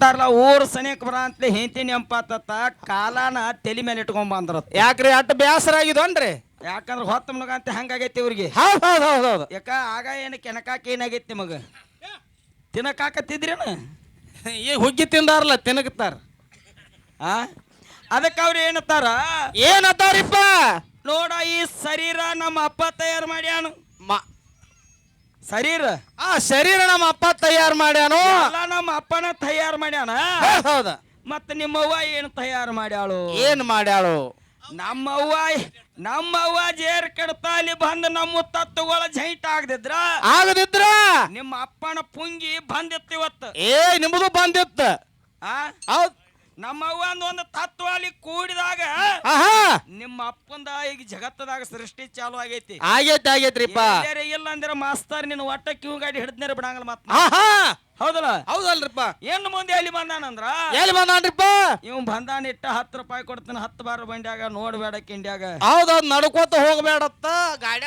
ಅಂತಾರಲ್ಲ ಊರ್ ಸನಿಯಕ್ ಬರ ಅಂತ ಹೆಂತಿ ನೆಂಪಾತ ಕಾಲಾನ ತಲೆ ಮೇಲೆ ಇಟ್ಕೊಂಡ್ ಬಂದ್ರ. ಯಾಕ್ರಿ ಅಟ್ ಬೇಸರ ಆಗಿದನ್ರಿ? ಯಾಕಂದ್ರ ಹೊತ್ತ ಮುನಗ ಅಂತ ಹಂಗಾಗೈತಿ ಇವ್ರಿಗೆ. ಹೌದು ಯಾಕ ಆಗ ಏನ್ ಕೆನಕಾಕ ಏನಾಗೈತಿ ನಿಮಗ? ತಿನ್ನಕಾಕತ್ತಿದ್ರೇನ? ಈಗ ಹುಗ್ಗಿ ತಿಂದಾರಲ್ಲ ತಿನ್ನಕತ್ತಾರ. ಅದಕ್ಕೆ ಅವ್ರು ಏನತ್ತಾರಿಪ್ಪ? ನೋಡ ಈ ಶರೀರ ನಮ್ಮ ಅಪ್ಪ ತಯಾರು ಮಾಡ್ಯಾನು. ಶರೀರ ಶರೀರ ನಮ್ಮ ಅಪ್ಪ ತಯಾರು ಮಾಡ್ಯಾನು. ನಮ್ಮ ಅಪ್ಪನ ತಯಾರು ಮಾಡ್ಯಾನ. ಹೌದ. ಮತ್ತ ನಿಮ್ಮವ್ವ ಏನು ತಯಾರು ಮಾಡ್ಯಾಳು? ಏನ್ ಮಾಡ್ಯಾಳು? ನಮ್ಮವ್ವ ಜೇರ್ ಕೆಡ್ತಾ ಅಲ್ಲಿ ಬಂದು ನಮ್ಮ ತತ್ತುಗಳ ಜೈಟ್ ಆಗದಿದ್ರ ನಿಮ್ಮ ಅಪ್ಪನ ಪುಂಗಿ ಬಂದಿತ್ತು ಇವತ್ತು. ನಿಮ್ಮದು ಬಂದಿತ್ತ. ಹೌದ್. ನಮ್ಮವ್ವ ಒಂದು ತತ್ವ ಅಲ್ಲಿ ಕೂಡಿದಾಗ ನಿಮ್ಮ ಅಪ್ಪಂದ ಈಗ ಜಗತ್ತದಾಗ ಸೃಷ್ಟಿ ಚಾಲು ಆಗೈತಿ. ಆಗೈತ್ರಿಪ್ಪ. ಇಲ್ಲ ಅಂದ್ರೆ ಮಾಸ್ತರ್ ನಿನ್ನ ಒಟ್ಟ ಕ್ಯೂ ಗಾಡಿ ಹಿಡಿದ್ನೇರ ಬಿಡಂಗಲ್ಲ ಮತ್ತ. ಹೌದಲ್ಲ? ಹೌದಲ್ರಿಪ್ಪ. ಏನು ಮುಂದೆ ಎಲ್ಲಿ ಬಂದಾನಂದ್ರ ಎಲ್ಲಿ ಬಂದಾನ್ರಿಪ್ಪ? ಇವ್ ಬಂದಾನ ಇಟ್ಟ 10 ರೂಪಾಯಿ ಕೊಡ್ತಾನ 10 ಬಾರ ಬಂಡ್ಯಾಗ ನೋಡ್ಬೇಡ ಕಿಂಡ್ಯಾಗ. ಹೌದೌದ್ ನಡ್ಕೋತ ಹೋಗ್ಬೇಡತ್ತ ಗಾಡಿ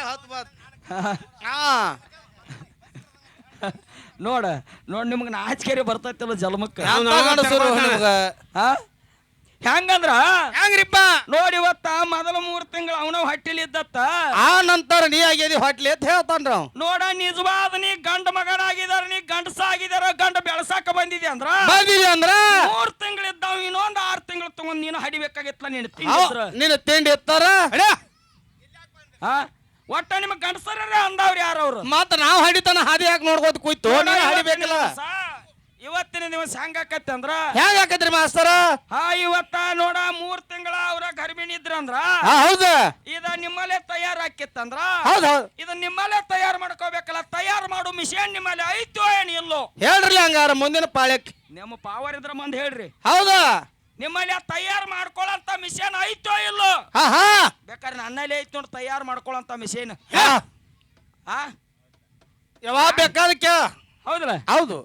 ನೋಡ ನಿಮ್ಗ ನಾಚಿಕೆರೆ ಬರ್ತೈತಲ್ಲ ಜನ್ಮಕ್ಕ. ಹೆಂಗಂದ್ರ ಹೆಂಗ್ರಿಪ್ಪ? ನೋಡಿ ಇವತ್ತ ಮೊದಲ 3 ತಿಂಗಳು ಅವನ ಹೊಟ್ಟಿಲಿ ಇದ್ದತ್ತ. ಆ ನಂತರ ನೀ ಆಗ್ಯದಿ ಹೊಟ್ಲಿ ಅಂತ ಹೇಳ್ತಾನ್ರ. ನೋಡ ನಿಜವಾದ ನೀ ಗಂಡ ಮಗನಾಗಿದಾರ, ನೀ ಗಂಡಸ ಆಗಿದಾರ, ಗಂಡ ಬೆಳಸಾಕ ಬಂದಿದೆ ಅಂದ್ರ 3 ತಿಂಗಳಿದ್ದಾವ ಇನ್ನೊಂದು 6 ತಿಂಗಳು ತಗೊಂಡ್ ನೀನು ಹಡಿಬೇಕಾಗಿತ್ತಲ್ಲ. ನಿನ್ನ ತಿಂಡಿ ಇತ್ತಾರ ಒಟ್ಟ ನಿಮ್ ಗಂಡಸರ ಅಂದವ್ರು ಯಾರವ್ರು? ಮತ್ತ ನಾವ್ ಹಡಿತಾನ ಹಾದಿ ಯಾಕೆ ನೋಡ್ಕೋತ ಕೂಯ್ತು? ಹಡಿಬೇಕಲ್ಲ. ಇವತ್ತಿನ ದಿವಸ ಹೆಂಗಾಕತ್ತೆ ಅಂದ್ರ ಹೆಂಗಾಕತ್ರಿ ಮಾಸ್ತರ? ಇವತ್ತ ನೋಡ 3 ತಿಂಗಳ ಅವ್ರ ಗರ್ಭಿಣಿ ಇದ್ರಂದ್ರ ಹೌದ ಇದ ನಿಮ್ಮಲ್ಲೇ ತಯಾರಾಕಿತ್ತಂದ್ರ ಇದ ನಿಮ್ಮಲ್ಲೇ ತಯಾರು ಮಾಡ್ಕೋಬೇಕಲ್ಲ. ತಯಾರು ಮಾಡು ಮಿಷನ್ ನಿಮ್ಮಲ್ಲಿ ಐತೋ ಏನ್ ಇಲ್ಲೋ ಹೇಳ್ರಿ. ಹಂಗಾರ ಮುಂದಿನ ಪಾಳ್ಯಕ್ ನಿಮ್ಮ ಪಾವರ್ ಇದ್ರ ಮಂದ್ ಹೇಳ್ರಿ. ಹೌದಾ? ನಿಮ್ಮಲ್ಲಿ ತಯಾರು ಮಾಡ್ಕೊಳಂತ ಮಿಷನ್ ಐತೋ ಇಲ್ಲೋ? ಬೇಕಾದ್ರೆ ನನ್ನಲ್ಲಿ ಐತ್ ನೋಡಿ ತಯಾರು ಮಾಡ್ಕೊಳಂತ ಮಿಷನ್. ಯಾವಾಗ ಬೇಕಾದಕ್ಕೆ. ಹೌದಲ್ಲ? ಹೌದು.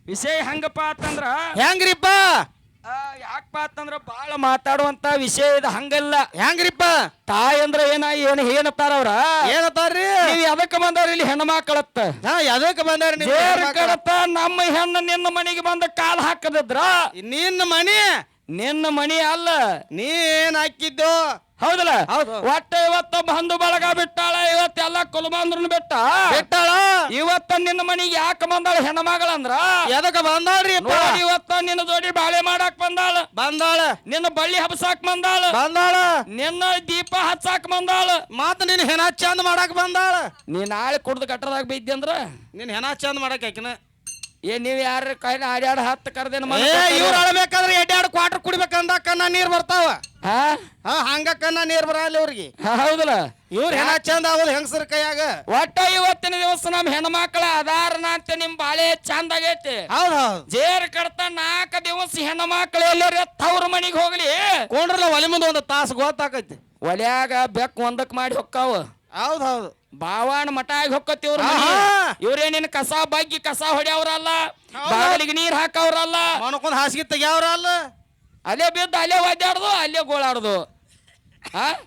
ವಿಷಯ ಹೆಂಗಪ್ಪ ಅಂತಂದ್ರ ಹೆಂಗ್ರಿಪ್ಪ? ಯಾಕಪ್ಪ ಅಂತಂದ್ರ ಬಾಳ ಮಾತಾಡುವಂತ ವಿಷಯ ಇದು. ಹಂಗಲ್ಲ. ಹೆಂಗ್ರಿಪ್ಪ? ತಾಯಿ ಅಂದ್ರ ಏನತ್ತಾರ ಅವ್ರ? ಏನತ್ತಾರ್ರಿ? ನೀವ್ ಎದಕ್ ಬಂದಾರ ಇಲ್ಲಿ ಹೆಣ್ಣು ಮಕ್ಕಳತ್ತ? ಎದಕ್ ಬಂದಾರ? ನಮ್ಮ ಹೆಣ್ಣು ನಿನ್ನ ಮನೆಗೆ ಬಂದ ಕಾಲ್ ಹಾಕದಿದ್ರ ನಿನ್ನ ಮನಿ ಅಲ್ಲ ನೀ ಏನ್ ಹಾಕಿದ್ದು? ಹೌದಲ್ಲ? ಒಟ್ಟ ಇವತ್ತ ಬಂದು ಬಳಗ ಬಿಟ್ಟಾಳ. ಇವತ್ತೆಲ್ಲ ಕುಲಬಂದ್ರನ್ ಬಿಟ್ಟಾಳ. ಇವತ್ತ ನಿನ್ನ ಮನಿಗೆ ಯಾಕೆ ಬಂದಾಳ ಹೆಣ್ಮಗಳಂದ್ರ? ಎದಕ ಬಂದಾಳ್ರಿ? ಇವತ್ತ ನಿನ್ನ ಜೋಡಿ ಬಾಳೆ ಮಾಡಾಕ್ ಬಂದಾಳ. ನಿನ್ನ ಬಳ್ಳಿ ಹಬ್ಸಾಕ್ ಬಂದಾಳ. ನಿನ್ನ ದೀಪ ಹಚ್ಚಾಕ್ ಬಂದಾಳ. ಮತ್ತ ನಿನ್ ಹೆಣ ಚಂದ ಮಾಡಾಕ್ ಬಂದಾಳ. ನೀ ನಾಳೆ ಕುಡ್ದು ಗಟ್ಟದಾಗ ಬಿದ್ದಿ ಅಂದ್ರ ನಿನ್ ಹೆಣ ಚಂದ ಮಾಡಾಕ ಆಕಿನ. ನೀವ್ ಯಾರ ಕೈ ಆಡ್ಯಾಡ 10 ಕರ್ದೇನ ಇವ್ರು ಅಳಬೇಕಾದ್ರೆ 2 ಕ್ವಾರ್ಟರ್ ಕುಡಿಬೇಕಂದ ಕನ್ನ ನೀರ್ ಬರ್ತಾವ. ಹಂಗ ಕನ್ನ ನೀರ್ ಬರಲ್ಲ ಇವ್ರಿಗೆ. ಹೌದಲ್ಲ? ಇವ್ರ ಹೆಣ ಚಂದ ಆಗೋದು ಹೆಂಗಸರ ಕೈಯಾಗ. ಒಟ್ಟ ಇವತ್ತಿನ ದಿವಸ ನಮ್ ಹೆಣ್ಮಕ್ಳ ಅದಾರನ ಅಂತ ನಿಮ್ ಬಾಳೆ ಚಂದ ಆಗೈತಿ. ಹೌದು. ಜೇರ್ ಕಡ್ತ 4 ದಿವಸ ಹೆಣ್ಮಕ್ಳು ಎಲ್ಲರ ತವ್ರ ಮನಿಗ್ ಹೋಗ್ಲಿ ಕೊಂಡ್ರಲ್ಲ ಒಲೆ ಮುಂದೆ 1 ತಾಸು ಗೊತ್ತಾಕೈತಿ. ಒಲ್ಯಾಗ ಬೆಕ್ ಒಂದಕ್ ಮಾಡಿ ಹೊಕ್ಕಾವ. ಹೌದೌದು. ಬಾವಾಣ ಮಠ ಆಗಿ ಹೊಕ್ಕತ್ತಿವ್ರ. ಇವ್ರೇನೇನು ಕಸ ಬಗ್ಗಿ ಕಸ ಹೊಡ್ಯಾವ್ರಲ್ಲ, ಬಾಗಿಲಿಗೆ ನೀರ್ ಹಾಕವ್ರಲ್ಲ, ಮನಕೊಂದ್ ಹಾಸಿಗೆ ತೆಗ್ಯಾವ್ರಲ್ಲ. ಅಲ್ಲೇ ಬಿದ್ದು ಅಲ್ಲೇ ಒದ್ದಾಡ್ದು ಅಲ್ಲೇ ಗೋಳಾಡ್ದು.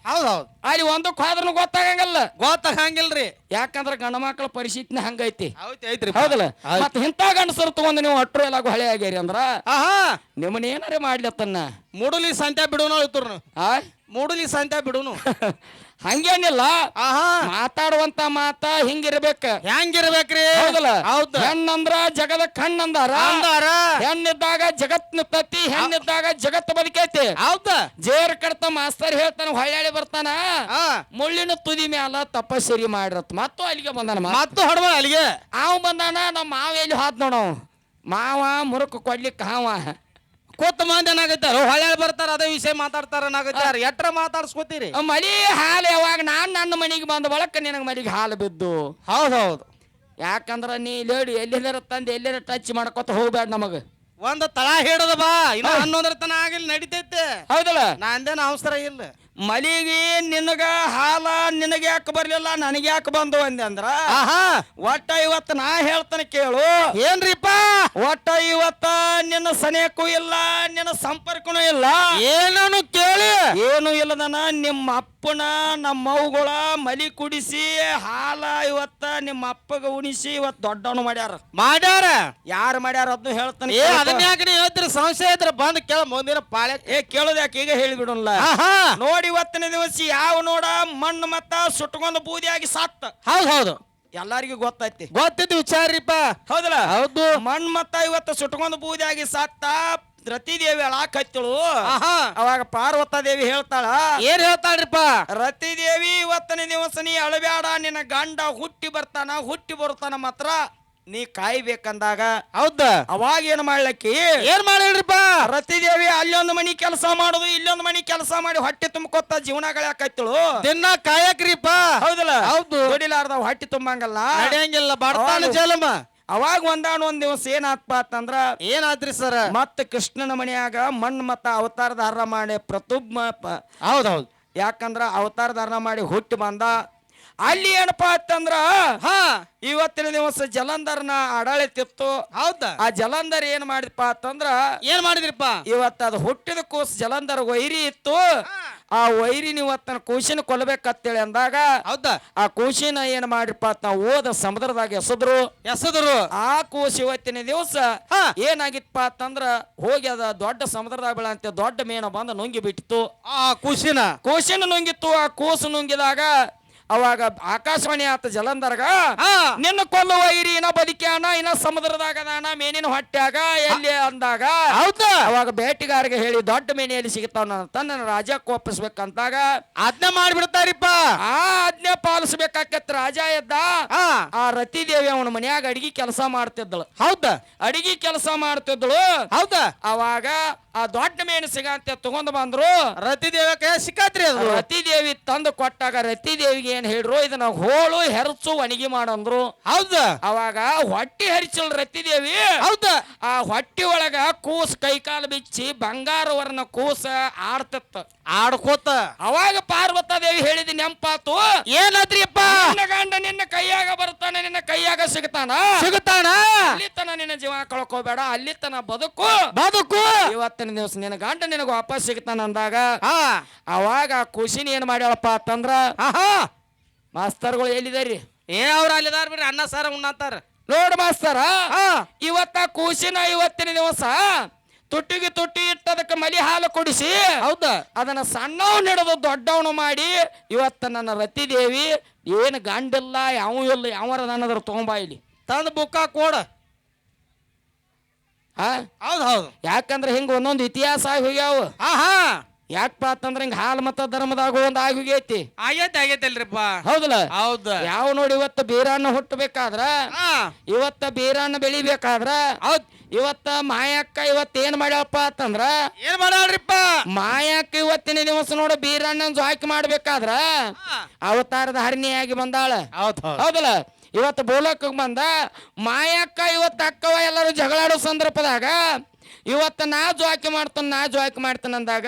ಹೌದೌದು. ಅಲ್ಲಿ ಒಂದಕ್ಕೆ ಹೋದ್ರೂ ಗೊತ್ತಾಗಂಗಿಲ್ರಿ. ಯಾಕಂದ್ರ ಗಂಡ ಮಕ್ಕಳ ಪರಿಸ್ಥಿತಿನ ಹಂಗೈತಿ. ಹೌದಲ್ಲ? ಮತ್ತ ಇಂತ ಗಂಡಸರು ತಗೊಂಡು ನೀವು ಅಟ್ರು ಎಲ್ಲ ಹೊಳೆ ಆಗ್ಯಾರಿ ಅಂದ್ರ ನಿಮ್ಮನ್ನ ಏನಾರೇ ಮಾಡ್ಲತ್ತನ್ನ ಮೂಡಲಿ ಸಂತೆ ಬಿಡುನು ಇತ್ತು. ಮೂಡಲಿ ಸಂತೆ ಬಿಡುನು ಹಂಗೇನಿಲ್ಲ. ಮಾತಾಡುವಂತ ಮಾತ ಹಿಂಗಿರ್ಬೇಕ. ಹೆಂಗಿರ್ಬೇಕ್ರಿ? ಹೌದಲ್ಲ? ಹೆಣ್ಣಂದ್ರ ಜಗದ ಕಣ್ಣಂದಾರ. ಹೆಣ್ಣಿದ್ದಾಗ ಜಗತ್ ನಿತ್ತತಿ, ಹೆಣ್ಣಿದ್ದಾಗ ಜಗತ್ ಬದುಕೈತಿ. ಹೌದ? ಜೇರ್ ಕಡ್ತ ಮಾಸ್ತರ್ ಹೇಳ್ತಾನ, ಹೊಳ್ಳಿ ಬರ್ತಾನ, ಮುಳ್ಳಿನ ತುದಿ ಮ್ಯಾಲ ತಪಸ್ಸರಿ ಮಾಡಿರತ್. ಮತ್ತು ಅಲ್ಲಿಗೆ ಬಂದಾನ. ಮತ್ತು ಹೊಡ್ಬ ಅಲ್ಲಿಗೆ ಅವ್ ಬಂದಾನ. ನಮ್ಮ ಮಾವ ಎಲ್ಲಿ ಹಾದ್ ನೋಡ ಮಾವ ಮುರುಕ್ ಕೊಡ್ಲಿಕ್ಕೆ ಕೂತ್ ಮಂದಿ ಏನಾಗತ್ತಾರ ಹೊಳ್ಳಿ ಬರ್ತಾರ, ಅದೇ ವಿಷಯ ಮಾತಾಡ್ತಾರ ಏನಾಗತ್ತಾರ. ಎಟ್ರ ಮಾತಾಡ್ಸ್ಕೊತೀರಿ? ಮಳಿ ಹಾಲು ಯಾವಾಗ ನನ್ನ ಮನೆಗೆ ಬಂದ ಬಳಕ ನಿನಗೆ ಮನೆಗೆ ಹಾಲು ಬಿದ್ದು. ಹೌದೌದು. ಯಾಕಂದ್ರ ನೀ ಲೇಡಿ ಎಲ್ಲೇನಾರ ತಂದು ಎಲ್ಲೇನ ಟಚ್ ಮಾಡ್ಕೊತ ಹೋಗ್ಬೇಡ. ನಮಗ ಒಂದ್ ತಳ ಹಿಡದ ಬಾ, ಇನ್ನ 11 ತನ ಆಗಿಲ್ಲ ನಡಿತೈತೆ. ಹೌದಲ್ಲ? ನಾ ಅಂದೇನ ಅವಸರ ಇಲ್ಲ. ಮಲಿಗಿ ನಿನಗ ಹಾಲ ನಿನಗೆ ಯಾಕೆ ಬರ್ಲಿಲ್ಲ, ನನಗೆ ಯಾಕೆ ಬಂದು ಅಂದೆ ಅಂದ್ರ ಒಟ್ಟ ಇವತ್ತ ನಾ ಹೇಳ್ತಾನೆ ಕೇಳು. ಏನ್ರಿಪ್ಪ? ಒಟ್ಟ ಇವತ್ತ ನಿನ್ನ ಸನೇಕೂ ಇಲ್ಲ, ನಿನ್ನ ಸಂಪರ್ಕನೂ ಇಲ್ಲ. ಏನನು ಕೇಳಿ ಏನು ಇಲ್ಲದನ ನಿಮ್ಮ ಅಪ್ಪನ ನಮ್ಮ ಅವ್ಗಳ ಮಲಿ ಕುಡಿಸಿ ಹಾಲ ಇವತ್ತ ನಿಮ್ಮ ಅಪ್ಪಗ ಉಣಿಸಿ ಇವತ್ ದೊಡ್ಡವನು ಮಾಡ್ಯಾರ ಯಾರು ಮಾಡ್ಯಾರ ಅದನ್ನು ಹೇಳ್ತಾನೆ. ಅದನ್ನ ಯಾಕೆ ನೀವು ಹೇಳ್ತೀರಿ? ಸಂಶಯ ಇದ್ರೆ ಬಂದ್ ಕೇಳ ಮುಂದಿನ ಪಾಳೆ. ಕೇಳೋದ್ ಯಾಕೆ ಈಗ ಹೇಳಿಬಿಡೋಲ್ಲ. ನೋಡಿ ಇವತ್ತಿನ ದಿವಸ ಯಾವ ನೋಡ ಮಣ್ಣು ಮತ್ತ ಸುಟ್ಕೊಂಡು ಬೂದಿಯಾಗಿ ಸತ್ತ. ಹೌದು ಎಲ್ಲಾರಿಗೂ ಗೊತ್ತೈತಿ, ಗೊತ್ತಿದ್ದು ವಿಚಾರಿಪ್ಪ. ಹೌದಲ್ಲ? ಹೌದು. ಮಣ್ಣು ಮತ್ತ ಇವತ್ತು ಸುಟ್ಕೊಂಡು ಬೂದಿಯಾಗಿ ಸತ್ತ ರತಿದೇವಿ ಅಳಾಕತ್ತಳು. ಅವಾಗ ಪಾರ್ವತಾದೇವಿ ಹೇಳ್ತಾಳ, ಏನ್ ಹೇಳ್ತಾಳ್ರಿಪ್ಪ? ರತಿದೇವಿ ಇವತ್ತನೇ ದಿವಸ ನೀ ಅಳಬ್ಯಾಡ, ನಿನ್ನ ಗಂಡ ಹುಟ್ಟಿ ಬರ್ತಾನ ಮಾತ್ರ ನೀ ಕಾಯ್ಬೇಕಂದಾಗ. ಹೌದ. ಅವಾಗ ಏನ್ ಮಾಡ್ಲಕ್ಕಿ? ಏನ್ ಮಾಡಿಲ್ರಿಪ್ಪ? ರತಿದೇವಿ ಅಲ್ಲೊಂದು ಮನಿ ಕೆಲಸ ಮಾಡುದು ಇಲ್ಲೊಂದು ಮನಿ ಕೆಲಸ ಮಾಡಿ ಹೊಟ್ಟೆ ತುಂಬ್ಕೊತ ಜೀವನಗಳಾಕತ್ತಳು. ದಿನ ಕಾಯಕ್ರಿಪ್ಪ. ಹೌದಲ್ಲ? ಹೌದು. ದುಡಿಲಾರ್ದ ಹೊಟ್ಟೆ ತುಂಬಂಗಲ್ಲ, ನಡೆಯಂಗಿಲ್ಲ, ಬಡತಾನ ಜಲಮ. ಅವಾಗ ಒಂದ್ ದಿವಸ ಏನಾತ್ಪ ಅಂತಂದ್ರ ಏನಾದ್ರಿ ಸರ್? ಮತ್ತ ಕೃಷ್ಣನ ಮನೆಯಾಗ ಮಣ್ಣು ಮತ್ತ ಅವತಾರ ಧಾರಣ ಮಾಡಿ ಹೌದೌದು. ಯಾಕಂದ್ರ ಅವತಾರ ಧಾರಣ ಮಾಡಿ ಹುಟ್ಟಿ ಬಂದ. ಅಲ್ಲಿ ಏನಪ್ಪಾ ಅಂತಂದ್ರ ಇವತ್ತಿನ ದಿವಸ ಜಲಂಧರ್ನ ಆಡಳಿತ ಇತ್ತು. ಹೌದಾ? ಆ ಜಲಂಧರ್ ಏನ್ ಮಾಡಿದಪ್ಪ ಅಂತಂದ್ರ ಏನ್ ಮಾಡಿದ್ರಿಪ್ಪ? ಇವತ್ತ ಅದು ಹುಟ್ಟಿದ ಕೂಸ್ ಜಲಂಧರ್ ವೈರಿ ಇತ್ತು. ಆ ವೈರಿನ ಇವತ್ತನ ಕೂಸಿನ ಕೊಲ್ಲಬೇಕಂತೇಳಿ ಅಂದಾಗ ಹೌದಾ ಆ ಕೂಸಿನ ಏನ್ ಮಾಡಿರಪ್ಪ ಅಂತ ಓದ ಸಮುದ್ರದಾಗ ಎಸದ್ರು. ಆ ಕೂಸಿ ಇವತ್ತಿನ ದಿವಸ ಏನಾಗಿತ್ತಪ್ಪ ಅಂತಂದ್ರ ಹೋಗಿ ಅದ ದೊಡ್ಡ ಸಮುದ್ರದಾಗ ಬೀಳಂತೆ ದೊಡ್ಡ ಮೇನ ಬಂದ ನುಂಗಿ ಬಿಟ್ಟಿತ್ತು. ಆ ಕೂಸಿನ ನುಂಗಿತ್ತು. ಆ ಕೂಸು ನುಂಗಿದಾಗ ಅವಾಗ ಆಕಾಶವಾಣಿ ಆತ ಜಲಂಧರ್ಗ, ನಿನ್ನ ಕೊಲ್ಲುವ ವೈರಿ ಇನ್ನ ಬದುಕ್ಯಾನ, ಇನ್ನ ಸಮುದ್ರದಾಗ ಅದಾನ, ಮೇನಿನ ಹೊಟ್ಟ್ಯಾಗ ಎಲ್ಲಿ ಅಂದಾಗ ಅವಾಗ ಬೇಟೆಗಾರಿಗೆ ಹೇಳಿ ದೊಡ್ಡ ಮೇನೆಯಲ್ಲಿ ಸಿಗ್ತಾವ ತನ್ನ ರಾಜಕ್ಕೆ ಒಪ್ಪಿಸ್ಬೇಕಂತಾಗ ಆಜ್ಞೆ ಮಾಡ್ಬಿಡ್ತಾರಿಪ್ಪ. ಆ ಆಜ್ಞೆ ಪಾಲಿಸ್ಬೇಕಾಕತ್ ರಾಜ ಎದ್ದ. ಆ ರತಿದೇವಿ ಅವನ ಮನ್ಯಾಗ ಅಡಿಗೆ ಕೆಲಸ ಮಾಡ್ತಿದ್ದಳು. ಹೌದಾ? ಅಡಿಗೆ ಕೆಲಸ ಮಾಡ್ತಿದ್ದಳು. ಹೌದಾ? ಅವಾಗ ಆ ದೊಡ್ಡ ಮೇನು ಸಿಗಂತೆ ತಗೊಂಡ್ ಬಂದ್ರು. ರತಿದೇವಿ ಕೈ ಸಿಕ್ಕಾತ್ರಿ ಅದು. ರತಿದೇವಿ ತಂದು ಕೊಟ್ಟಾಗ ರತಿದೇವಿಗೆ ಏನ್ ಹೇಳ್ರು, ಇದನ್ನ ಹೋಳು ಹೆರಚು ಒಣಗಿ ಮಾಡಂದ್ರು. ಹೌದಾ? ಅವಾಗ ಹೊಟ್ಟಿ ಹರಿಸಲ್ ರತಿದೇವಿ. ಹೌದಾ? ಆ ಹೊಟ್ಟಿ ಒಳಗ ಕೂಸ್ ಕೈಕಾಲು ಬಿಚ್ಚಿ ಬಂಗಾರವರ್ಣ ಕೂಸ ಆಡ್ತಿತ್ತ ಆಡ್ಕೋತ. ಅವಾಗ ಪಾರ್ವತಾದೇವಿ ಹೇಳಿದ ನೆಂಪಾತು, ಏನಾದ್ರಿಪ್ಪ? ನಿನ್ನ ಗಂಡ ನಿನ್ನ ಕೈಯಾಗ ಬರ್ತಾನೆ, ನಿನ್ನ ಕೈಯಾಗ ಸಿಗ್ತಾನ. ಅಲ್ಲಿ ತನ ನಿನ್ನ ಜೀವ ಕಳ್ಕೋಬೇಡ, ಅಲ್ಲಿ ತನ ಬದುಕು. ಇವತ್ತಿನ ದಿವಸ ನಿನ್ನ ಗಂಡ ನಿನಗ ವಾಪಸ್ ಸಿಗ್ತಾನ ಅಂದಾಗ ಅವಾಗ ಖುಷಿನ ಏನ್ ಮಾಡ್ಯಾಳಪ್ಪ ಅಂತಂದ್ರ, ಮಾಸ್ತರ್ಗಳು ಎಲ್ಲಿದಾರಿ? ಅವ್ರ ಅಲ್ಲಿದಾರ ಬಿಡ್ರಿ, ಅನ್ನ ಸಾರ ಉಣ್ಣಂತಾರ. ನೋಡ್ ಮಾಸ್ತರ, ಇವತ್ತ ಕೂಸಿನ ಇವತ್ತಿನ ದಿವಸ ತುಟ್ಟಿಗೆ ತುಟ್ಟಿ ಇಟ್ಟದಕ್ಕೆ ಮಲಿ ಹಾಲು ಕುಡಿಸಿ, ಹೌದಾ, ಅದನ್ನ ಸಣ್ಣವ್ ಹಿಡಿದು ದೊಡ್ಡವನು ಮಾಡಿ ಇವತ್ತ ನನ್ನ ರತಿದೇವಿ ಏನು ಗಂಡಿಲ್ಲ ಯಾವ ಇಲ್ಲ ಯಾವರ ನನ್ನದ್ರ ತಗೊಂಬ ಇಲ್ಲಿ ತಂದು ಬುಕ್ಕ ಕೊಡ. ಹೌದು. ಯಾಕಂದ್ರೆ ಹಿಂಗ ಒಂದೊಂದು ಇತಿಹಾಸ ಆಗಿ ಹೋಗ್ಯಾವ. ಯಾಕಪ್ಪ ಅಂತಂದ್ರ ಹಿಂಗ ಹಾಲು ಮತ್ತ ಧರ್ಮದಾಗ ಒಂದ್ ಆಗಿ ಹೋಗೈತಿ. ಆಗೈತಲ್ರಿಪ್ಪ. ಹೌದಲ್ಲ? ಹೌದು. ಯಾವ ನೋಡಿ ಇವತ್ತ ಬೀರಣ್ಣ ಹುಟ್ಟಬೇಕಾದ್ರ, ಇವತ್ತ ಬೀರಣ್ಣ ಬೆಳಿಬೇಕಾದ್ರ, ಇವತ್ತ ಮಾಯಕ್ಕ ಇವತ್ತ ಏನ್ ಮಾಡ್ಯಾಳಪ್ಪ ಅಂತಂದ್ರ, ಏನ್ ಮಾಡ್ಯಾಳ್ರಿಪ್ಪ? ಮಾಯಕ್ಕ ಇವತ್ತಿನ ದಿವಸ ನೋಡ ಬೀರಣ್ಣನ ಜಾಕಿ ಮಾಡ್ಬೇಕಾದ್ರ ಅವತಾರದ ಹರಿಣಿಯಾಗಿ ಬಂದಾಳ. ಹೌದಲ್ಲ? ಇವತ್ತು ಬೋಲಕ್ಕ ಬಂದ ಮಾಯಕ್ಕ ಇವತ್ತು ಅಕ್ಕವ ಎಲ್ಲರೂ ಜಗಳಾಡೋ ಸಂದರ್ಭದಾಗ ಇವತ್ತು ನಾ ಜಾಕಿ ಮಾಡ್ತಾನ ಅಂದಾಗ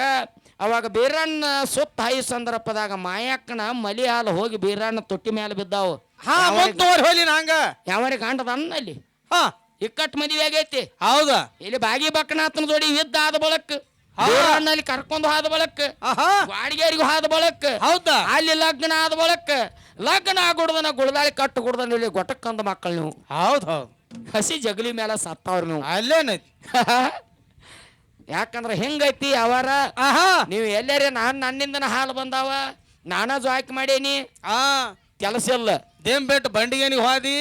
ಅವಾಗ ಬೀರಣ್ಣ ಸುತ್ತ ಹಾಯಿ ಸಂದರ್ಭದಾಗ ಮಾಯಕ್ಕನ ಮಲಿ ಹಾಲು ಹೋಗಿ ಬೀರಣ್ಣ ತೊಟ್ಟಿ ಮೇಲೆ ಬಿದ್ದಾವು. ಯಾವರಿ ಕಾಂಡದ ಅಲ್ಲಿ ಇಕ್ಕಟ್ ಮದುವೆ ಆಗೈತಿ. ಹೌದಾ? ಇಲ್ಲಿ ಬಾಗಿ ಬಕ್ಕನಾಥನ ಜೋಡಿ ಯುದ್ಧ ಆದ ಬಳಕ್ ಬೀರಣ್ಣಲ್ಲಿ ಕರ್ಕೊಂಡು ಹಾದ ಬಳಕ್ ವಾಡಿಗೇರಿಗೂ ಹಾದ ಬಳಕ್. ಹೌದಾ? ಅಲ್ಲಿ ಲಗ್ನ ಆದ ಬಳಕ್ ಲಗ್ನ ಆಗುಡ್ದನ ಗುಳದಾಳಿ ಕಟ್ಟು ಗುಡ್ದನ ಇಲ್ಲಿ ಗೊಟ್ಟಕ್ಕಂದ ಮಕ್ಕಳು ನೀವು. ಹೌದು. ಹಸಿ ಜಗಲಿ ಮೇಲೆ ಸತ್ತವ್ರ ನೀವು. ಅಲ್ಲೇನೈತಿ. ಯಾಕಂದ್ರ ಹೆಂಗೈತಿ ಅವರ ನೀವು ಎಲ್ಲಾರ ನನ್ನಿಂದನ ಹಾಲು ಬಂದಾವ, ನಾನ ಜಾಕ್ ಮಾಡೇನಿ, ಕೆಲಸ ಇಲ್ಲ. ದೇಂಬೆಟ್ಟು ಬಂಡಿಗೆ ನೀವು ಹೋದಿ,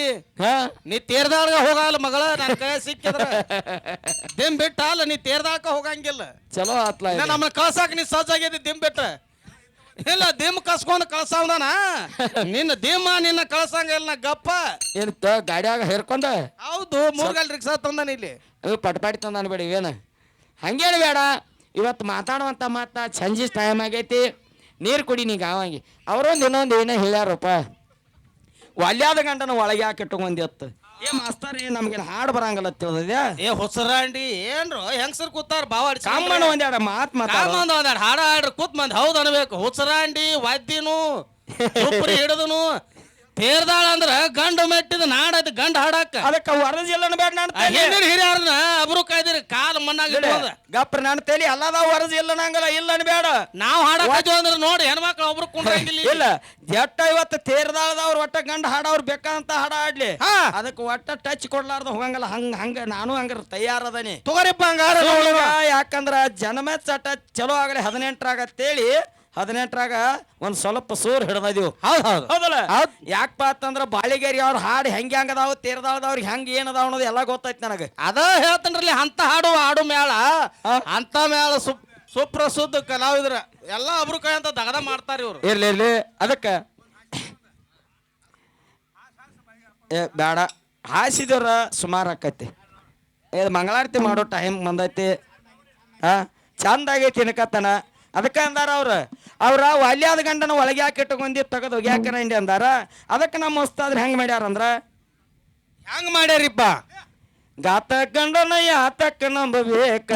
ನೀ ತೇರ್ದಾಳ್ಗ ಹೋಗಲ್ಲ ಮಗಳ, ನನ್ನ ಕೈ ಸಿಕ್ಕಿದ್ರ ದೇಂಬೆಟ್ಟ ಅಲ್ಲ, ನೀ ತೇರ್ದಾಳ್ಕ ಹೋಗಂಗಿಲ್ಲ. ಚಲೋ ಆತ್ಲ. ನಮ್ಮನ್ನ ಕಳ್ಸಾಕ ನೀ ಸಜ್ಜಾಗ್ಯದಿ ದೇಂಬೆಟ್ಟ. ಇಲ್ಲ ದಿಮ್ ಕಸ್ಕೊಂಡ್ ಕಳ್ಸವನ ನಿನ್ನ ದಿಮ್ಮ ನಿನ್ನ ಕಳ್ಸಂಗಿಲ್ಲ ಗಪ್ಪ. ಏನ್ ಗಾಡಿಯಾಗ ಹೇರ್ಕೊಂಡ? ಹೌದು, ಮೂರ್ಗಲ್ ರಿಕ್ಷಾ ತಂದಾನ ಇಲ್ಲಿ. ಪಟ್ಪಾಡಿ ತಂದ ಅನ್ಬೇಡಿ, ಏನ ಹಂಗೇನು ಬೇಡ. ಇವತ್ತು ಮಾತಾಡುವಂತ ಮಾತ ಸಂಜೆ ಟೈಮ್ ಆಗೈತಿ, ನೀರು ಕುಡಿ ನೀ ಗಾವಂಗಿ. ಅವರೊಂದು ಇನ್ನೊಂದು ಏನೇ ಹೇಳ್ಯಾರಪ್ಪ, ಒಲ್ಯಾದ ಗಂಟನ ಒಳಗೆ ಯಾಕೆ ಇಟ್ಟುಕೊಂಡಿ ಮಾಸ್ತರ್ ನಮ್ಗೇನು ಹಾಡು ಬರಂಗಲ್ಲ ತಿಳಿದಿದ್ಯಾ? ಹೊಸರಾಂಡಿ ಏನ್ರು ಹೆಂಗಸರ್ ಕೂತಾರ ಬಾವಾಡಿ ಕಾಮಣ್ಣ ಒಂದ್ಯಾಡ ಒಂದಾಡ ಹಾಡ ಹಾಡ್ರಿ ಕೂತ್ ಮಂದಿ ಹೌದು ಅನ್ಬೇಕು. ಹೊಸರಾಂಡಿ ವಾದ್ಯನು ಹಿಡಿದನು ತೇರ್ದಾಳ ಅಂದ್ರ ಗಂಡು ಮೆಟ್ಟಿದ ನಾಡದ ಗಂಡ ಹಾಡಾಕ ಅದಕ್ಕ ವರದಿ ಎಲ್ಲ ಬೇಡ ನಾನು ಹಿಂದಿನ ಹಿರಿಯರನ್ನ ಅಬ್ರು ಕಾಯ್ದಿರಿ ಕಾಲ ಮಣ್ಣಾಗಿರೋದ ಗಪ್ರ ನಾನು ತೇಲಿ ಅಲ್ಲದ ವರದಿ ಇಲ್ಲ ನಂಗಲ್ಲ ಇಲ್ಲ ಬೇಡ ನಾವ್ ಹಾಡಾಕ ಅಂದ್ರೆ ನೋಡಿ ಹೆಣ್ಮಕ್ಳು ಒಬ್ರು ಕುಂಡ್ರಂಗಿಲ್ಲ ಇಲ್ಲ ಜಟ್ಟ ಇವತ್ತು ತೇರ್ದಾಳದವ್ರ ಒಟ್ಟ ಗಂಡ ಹಾಡವ್ರು ಬೇಕಾದಂತ ಹಾಡ ಆಡ್ಲಿ ಅದಕ್ಕೆ ಒಟ್ಟ ಟಚ್ ಕೊಡ್ಲಾರ್ದ ಹೋಗಂಗಲ್ಲ ಹಂಗ ನಾನು ಹಂಗ ತಯಾರದನಿ ತಗೋರಿಪ್ಪ ಹಂಗಾರ ಯಾಕಂದ್ರ ಜನಮೇ ಚಟ ಚಲೋ ಆಗಲಿ 18ರಾಗತ್ತೇಳಿ 18ರಾಗ ಒಂದ್ ಸ್ವಲ್ಪ ಸೂರ್ ಹಿಡ್ದಿವ್ ಹೌದಲ್ಲ ಯಾಕಪ್ಪ ಅಂತಂದ್ರ ಬಾಳಿಗೇರಿ ಅವ್ರ ಹಾಡು ಹೆಂಗದಾವ್ ತೇರ್ದಾಳದವ್ರಿಗೆ ಹೆಂಗ ಏನದಾವ್ ಅನ್ನೋದು ಎಲ್ಲ ಗೊತ್ತೈತಿ ನನಗೆ ಅದ ಹೇಳ್ತೇನ್ರಲ್ಲಿ ಅಂತ ಹಾಡು ಮೇಳ ಅಂತ ಮೇಳ ಸುಪ್ರಸಿದ್ಧ ಕಲಾವಿದ್ರ ಎಲ್ಲಾ ಒಬ್ರು ಕೈ ಅಂತ ದಗದ ಮಾಡ್ತಾರ ಇವ್ರು ಇರ್ಲಿ ಅದಕ್ಕ ಬೇಡ ಹಾಸಿದವ್ರ ಸುಮಾರು ಆಕೈತಿ ಮಂಗಳಾರತಿ ಮಾಡೋ ಟೈಮ್ ಬಂದೈತಿ ಚಂದ ಆಗೈತಿ ತಿನ್ಕತ್ತನ ಅದಕ್ಕೆ ಅಂದಾರ ಅವ್ರ ಒಲ್ಯಾದ ಗಂಡನ ಒಳಗೆ ಯಾಕೆ ಇಟ್ಟುಕೊಂಡಿ ತೆಗೆದು ಒಗ್ಯಾಕರ ಇಂಡಿ ಅಂದಾರ ಅದಕ್ಕೆ ನಮ್ಮ ಹೊಸ್ತಾದ್ರೆ ಹೆಂಗ್ ಮಾಡ್ಯಾರಂದ್ರ ಹೆಂಗ್ ಮಾಡ್ಯಾರಿಪ್ಪ ಗಾತ ಗಂಡನ ಯಾತಕ್ಕ ನಂಬಬೇಕ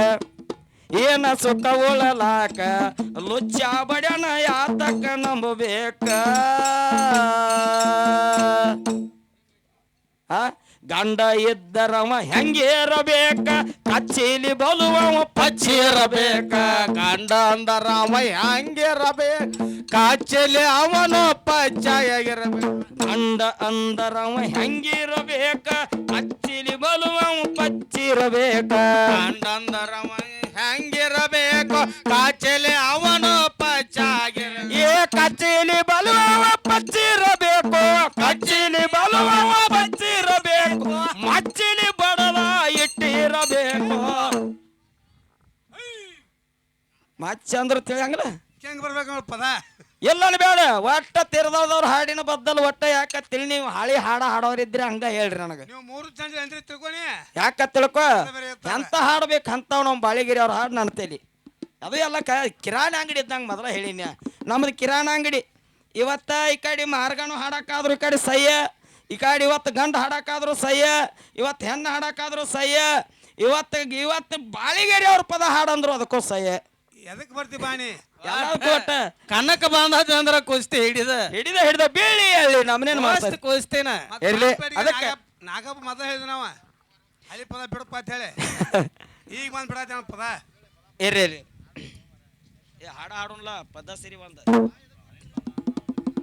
ಏನ ಸುಖ ಉಳಲಾಕ ಲುಚ್ಚ ಬಡ್ಯಾನ ಯಾತಕ್ಕ ನಂಬಬೇಕ ಗಂಡ ಇದ್ದರವ ಹೆಂಗೇರಬೇಕ ಕಚ್ಚೇಲಿ ಬಲುವವ ಪಚ್ಚಿರಬೇಕ ಗಂಡ ಅಂದರವ ಹೆಂಗಿರಬೇಕ ಕಚ್ಚೇಲಿ ಅವನು ಪಚ್ಚಾಗಿರಬೇಕು ಗಂಡ ಅಂದರವ ಹೆಂಗಿರಬೇಕ ಕಚ್ಚೇಲಿ ಬಲುವವ ಪಚ್ಚಿರಬೇಕ ಗಂಡ ಅಂದರವ ಹೆಂಗಿರಬೇಕು ಕಚ್ಚೇಲಿ ಅವನು ಪಚ್ಚಾಗಿರಬೇಕು ಕಚ್ಚೇಲಿ ಬಲುವವ ಪಚ್ಚಿರಬೇಕು ಕಚ್ಚೇಲಿ ಬಲುವವ ಪಚ್ಚಿರಬೇಕು ಮಚ್ಚಿಲಿ ಬಡದ ಇಟ್ಟಿರಬೇಕು ಮಚ್ಚ ಅಂದ್ರ ತಿಳಿಯಂಗಿಲ್ಲ ಹೆಂಗ್ ಬರ್ಬೇಕು ಪದ ಎಲ್ಲಾನು ಬೇಡ ಒಟ್ಟ ತಿರ್ದವ್ರ ಹಾಡಿನ ಬದ್ದಲ್ ಒಟ್ಟ ಯಾಕತ್ತಿಳಿ ನೀವು ಹಾಳಿ ಹಾಡೋರಿದ್ರೆ ಹಂಗ ಹೇಳ್ರಿ ನನಗೆ ನೀವು 3 ಜನ ಅಂದ್ರೆ ತಿಳ್ಕೊನಿ ಯಾಕ ತಿಳ್ಕೊ ಎಂತ ಹಾಡ್ಬೇಕು ಅಂತವ್ ನಮ್ಮ ಬಾಳಿಗಿರಿ ಅವ್ರ ಹಾಡು ನನ್ನ ತಲಿ ಅದು ಎಲ್ಲ ಕಿರಾಣಿ ಅಂಗಡಿ ಇದ್ದಂಗೆ ಮೊದಲ ಹೇಳಿನ ನಮ್ದು ಕಿರಾಣಿ ಅಂಗಡಿ ಇವತ್ತ ಈ ಕಡೆ ಮಾರ್ಗನು ಹಾಡಕ್ಕಾದ್ರು ಈ ಕಡೆ ಸಹ್ಯ ಈ ಕಡೆ ಇವತ್ತು ಗಂಡು ಹಾಡಕ್ಕಾದ್ರು ಸಹ್ಯ ಇವತ್ತು ಹೆಣ್ಣು ಹಾಡಕ್ಕಾದ್ರು ಸಹ್ಯ ಇವತ್ತು ಬಾಳಿಗೇರಿ ಅವ್ರ ಪದ ಹಾಡಂದ್ರು ಅದಕ್ಕೂ ಸಹ್ಯ ಎದಕ್ ಬರ್ತಿ ಬಾಣಿ ಒಟ್ಟ ಕನ್ನಕ ಬಾಂಧ ಅಂದ್ರ ಕುಸ್ತಿ ಹಿಡಿದ ಬೀಳಿ ಹೇಳಿ ನಮ್ಮನೇನು ಮಾಡ್ತಾರೆ ಕುಸ್ತಿನ ಇರ್ಲಿ ಅದಕ್ಕೆ ನಾಗಪ್ಪ ಮೊದಲು ಹೇಳಿದ ನಾವ ಹಳಿ ಪದ ಬಿಡಪ್ಪ ಅಂತ ಹೇಳಿ ಈಗ ಬಂದ್ ಬಿಡತ್ತ ಪದ ಇರ್ರಿ ಹಾಡ ಹಾಡೋನ್ಲ ಪದ ಸಿರಿ ಒಂದ